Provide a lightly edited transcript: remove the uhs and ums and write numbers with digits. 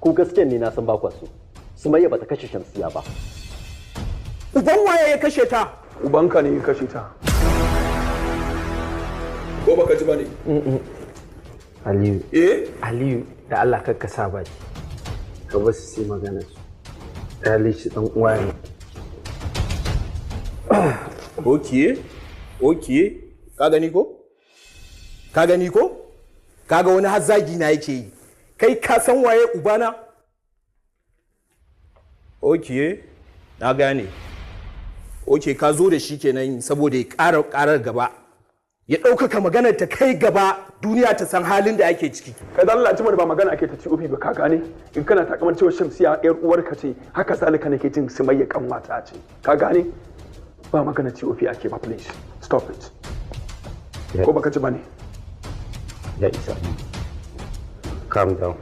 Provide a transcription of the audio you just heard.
Ku gaskiyan ne na san ba kwa so. Sumayya bata kashe Shamsiya ba. Uban waye ya kashe ta? Ubanka ne ya kashe ta. Ko baka ji bane? Aliyu. Aliyu da Allah kakka sa baki. Ka ba su sai magana su. Dali shi dan uwa ne. Okay. Ka gani ko? Kaga wani hazzagi na yake yi. Kai ka san waye ubana? Okay, na gane. Okay, ka zo da shi kenan saboda ya ƙarar gaba. Ya ɗaukaka maganar ta kai gaba duniya ta san halin da ake ciki. Kai da Allah ba magana ake ta COP ba ka gane? In kana takamar cewa Shamsiya yar uwarka ce, haka zalika nake jin Sumayya kanwata ce. Ka gane? Ba magana COP ake ba, please. Stop it. Ko baka ji bane? Ya isa. Calm down.